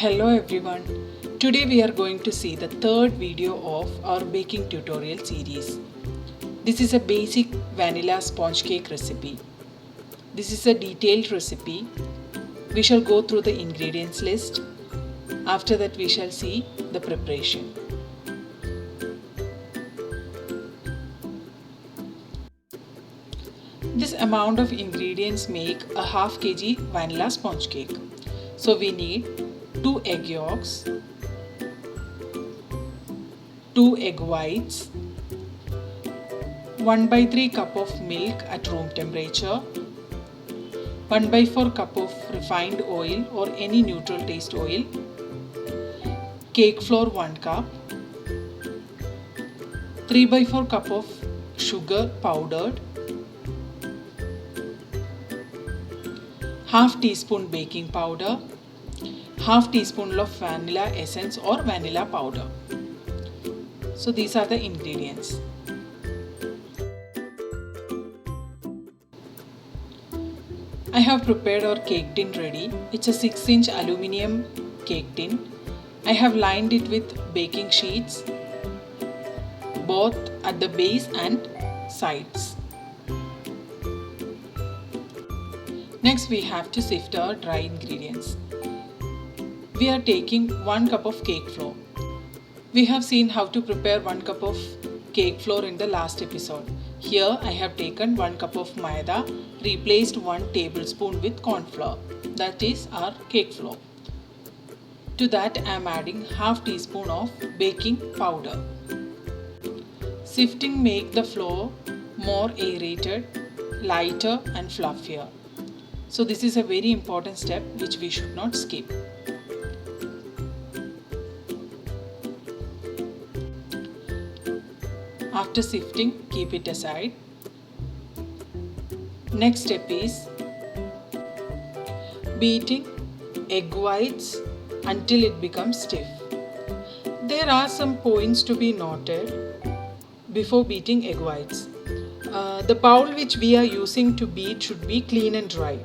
Hello everyone. Today we are going to see the third video of our baking tutorial series. This is a basic vanilla sponge cake recipe. This is a detailed recipe. We shall go through the ingredients list. After that we shall see the preparation. This amount of ingredients make a half kg vanilla sponge cake. So we need 2 egg yolks, 2 egg whites, 1/3 cup of milk at room temperature, 1/4 cup of refined oil or any neutral taste oil, cake flour 1 cup, 3/4 cup of sugar powdered, half teaspoon baking powder, half teaspoon of vanilla essence or vanilla powder. So these are the ingredients. I have prepared our cake tin ready. It's a 6-inch aluminium cake tin. I have lined it with baking sheets both at the base and sides. Next we have to sift our dry ingredients. We are taking 1 cup of cake flour. We have seen how to prepare 1 cup of cake flour in the last episode. Here I have taken 1 cup of maida, replaced 1 tablespoon with corn flour. That is our cake flour. To that I am adding half teaspoon of baking powder. Sifting make the flour more aerated, lighter and fluffier. So this is a very important step which we should not skip. After sifting, keep it aside. Next step is beating egg whites until it becomes stiff. There are some points to be noted before beating egg whites. The bowl which we are using to beat should be clean and dry.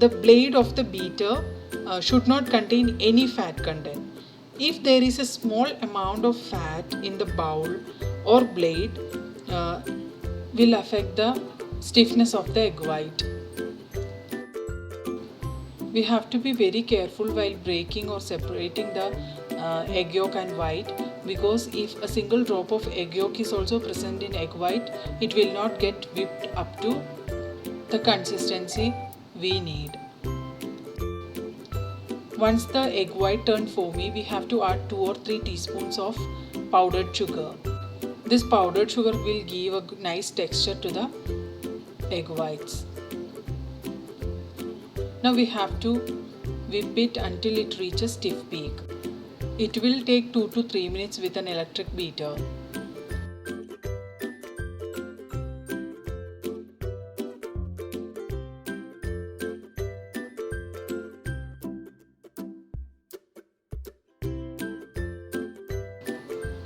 The blade of the beater should not contain any fat content. If there is a small amount of fat in the bowl or blade, will affect the stiffness of the egg white. We have to be very careful while breaking or separating the egg yolk and white, because if a single drop of egg yolk is also present in egg white, it will not get whipped up to the consistency we need. Once the egg white turned foamy, we have to add 2 or 3 teaspoons of powdered sugar. This powdered sugar will give a nice texture to the egg whites. Now we have to whip it until it reaches stiff peak. It will take 2 to 3 minutes with an electric beater.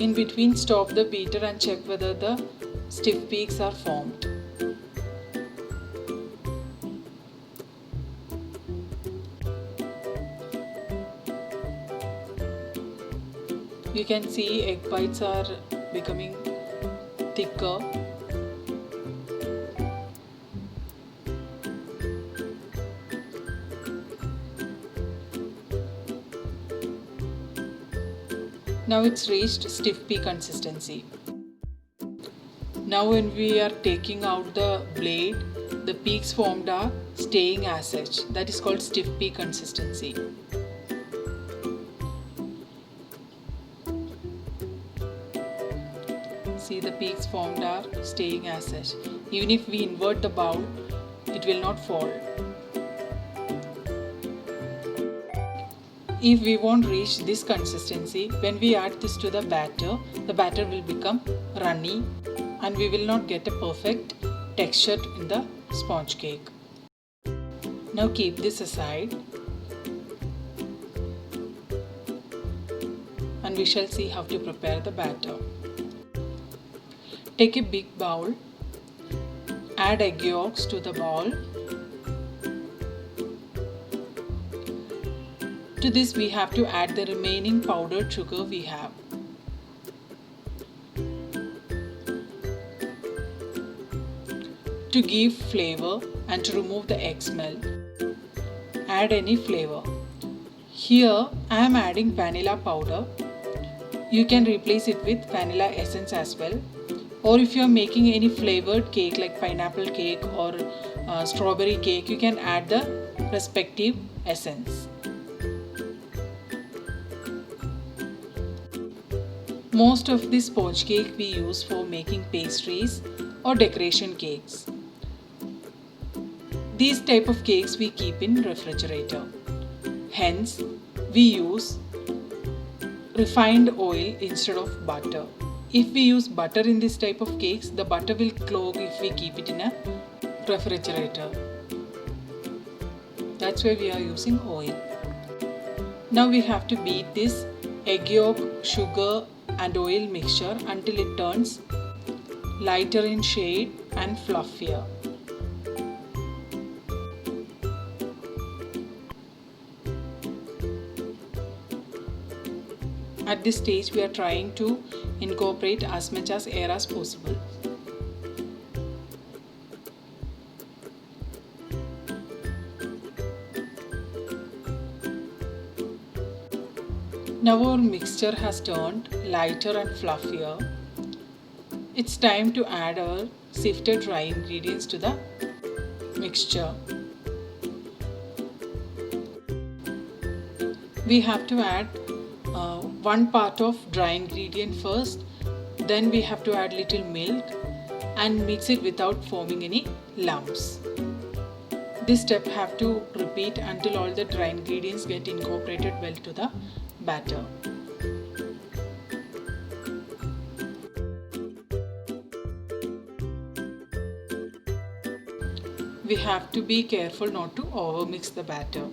In between, stop the beater and check whether the stiff peaks are formed. You can see egg whites are becoming thicker. Now it's reached stiff peak consistency. Now when we are taking out the blade, the peaks formed are staying as such. That is called stiff peak consistency. See, the peaks formed are staying as such. Even if we invert the bowl, it will not fall. If we won't reach this consistency, when we add this to the batter will become runny and we will not get a perfect texture in the sponge cake. Now keep this aside and we shall see how to prepare the batter. Take a big bowl, add egg yolks to the bowl. To this we have to add the remaining powdered sugar we have. To give flavor and to remove the egg smell, add any flavor. Here I am adding vanilla powder. You can replace it with vanilla essence as well. Or if you are making any flavored cake like pineapple cake or strawberry cake, you can add the respective essence. Most of this sponge cake we use for making pastries or decoration cakes. These type of cakes we keep in refrigerator. Hence, we use refined oil instead of butter. If we use butter in this type of cakes, the butter will clog if we keep it in a refrigerator. That's why we are using oil. Now we have to beat this egg yolk, sugar and oil mixture until it turns lighter in shade and fluffier. At this stage, we are trying to incorporate as much as air as possible. Now our mixture has turned lighter and fluffier. It's time to add our sifted dry ingredients to the mixture. We have to add 1 part of dry ingredient first, then we have to add little milk and mix it without forming any lumps. This step have to repeat until all the dry ingredients get incorporated well to the batter. We have to be careful not to overmix the batter.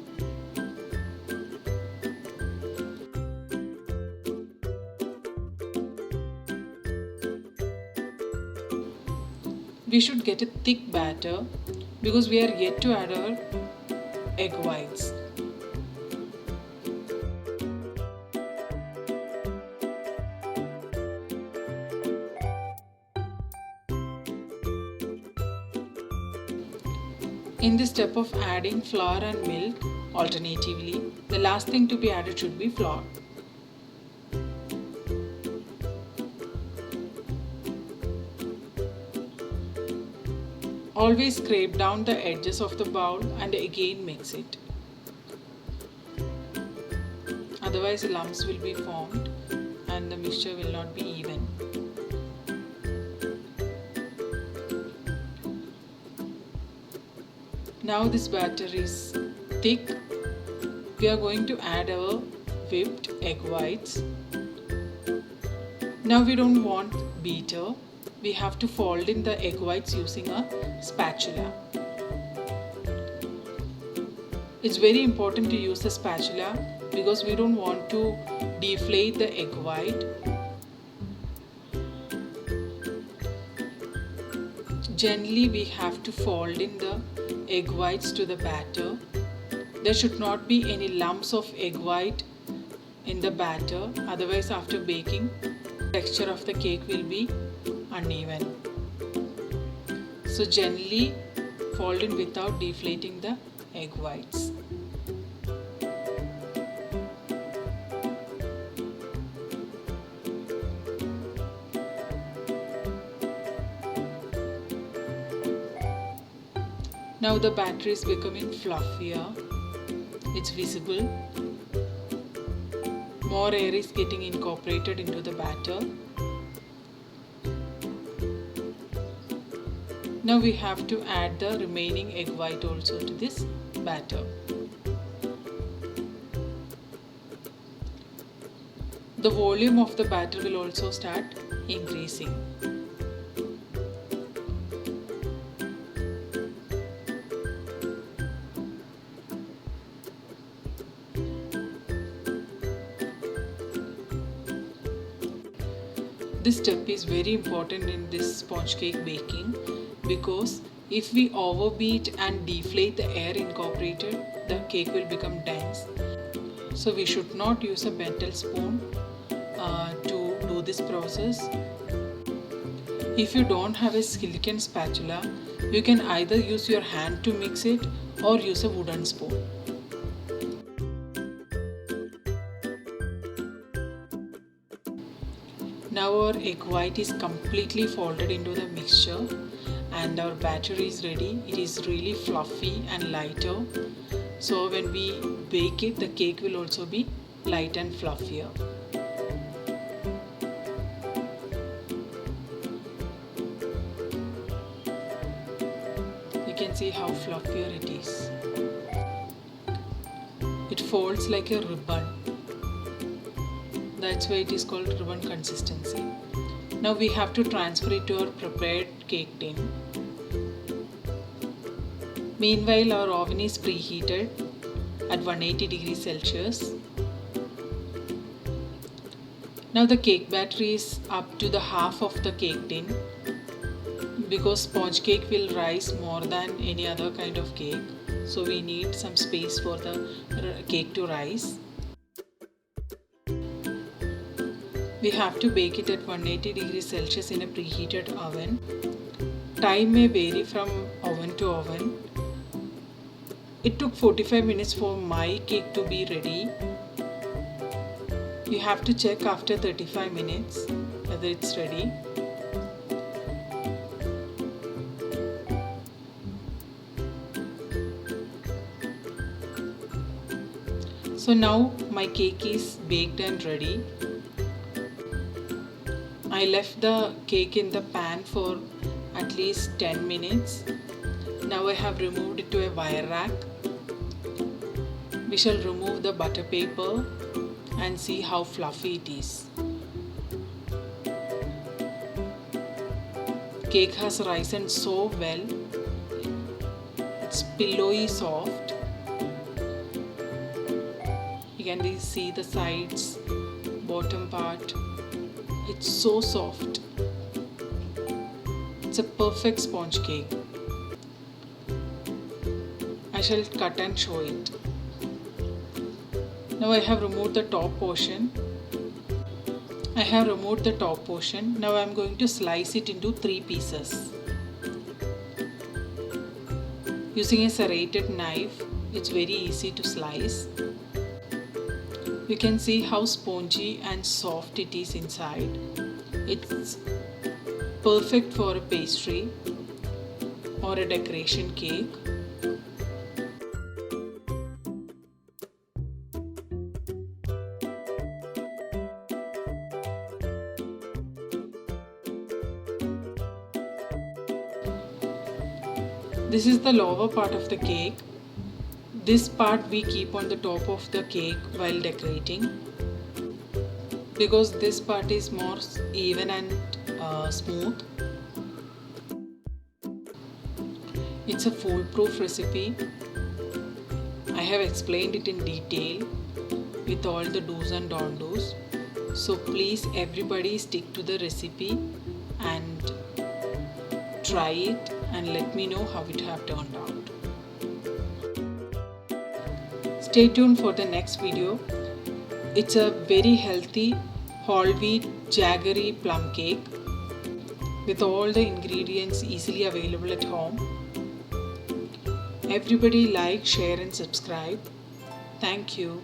We should get a thick batter because we are yet to add our egg whites. In this step of adding flour and milk alternatively, the last thing to be added should be flour. Always scrape down the edges of the bowl and again mix it. Otherwise lumps will be formed and the mixture will not be even. Now this batter is thick. We are going to add our whipped egg whites. Now we don't want beater. We have to fold in the egg whites using a spatula. It's very important to use the spatula because we don't want to deflate the egg white. Gently we have to fold in the egg whites to the batter. There should not be any lumps of egg white in the batter, otherwise after baking, the texture of the cake will be uneven. So gently fold in without deflating the egg whites. Now the batter is becoming fluffier. It's visible. More air is getting incorporated into the batter. Now we have to add the remaining egg white also to this batter. The volume of the batter will also start increasing. This step is very important in this sponge cake baking because if we overbeat and deflate the air incorporated, the cake will become dense. So we should not use a metal spoon to do this process. If you don't have a silicone spatula, you can either use your hand to mix it or use a wooden spoon. Now our egg white is completely folded into the mixture and our batter is ready. It is really fluffy and lighter. So when we bake it, the cake will also be light and fluffier. You can see how fluffier it is. It folds like a ribbon. That's why it is called ribbon consistency. Now we have to transfer it to our prepared cake tin. Meanwhile, our oven is preheated at 180 degrees Celsius. Now the cake batter is up to the half of the cake tin, because sponge cake will rise more than any other kind of cake. So we need some space for the cake to rise. We have to bake it at 180 degrees Celsius in a preheated oven. Time may vary from oven to oven. It took 45 minutes for my cake to be ready. You have to check after 35 minutes whether it's ready. So now my cake is baked and ready. I left the cake in the pan for at least 10 minutes. Now I have removed it to a wire rack. We shall remove the butter paper and see how fluffy it is. Cake has risen so well. It's pillowy soft. You can see the sides, bottom part. It's so soft. It's a perfect sponge cake. I shall cut and show it. Now I have removed the top portion. Now I am going to slice it into 3 pieces. Using a serrated knife, it's very easy to slice. You can see how spongy and soft it is inside. It's perfect for a pastry or a decoration cake. This is the lower part of the cake. This part we keep on the top of the cake while decorating, because this part is more even and smooth. It's a foolproof recipe. I have explained it in detail with all the do's and don't do's. So please everybody stick to the recipe and try it and let me know how it have turned out. Stay tuned for the next video. It's a very healthy whole wheat jaggery plum cake with all the ingredients easily available at home. Everybody like, share and subscribe. Thank you.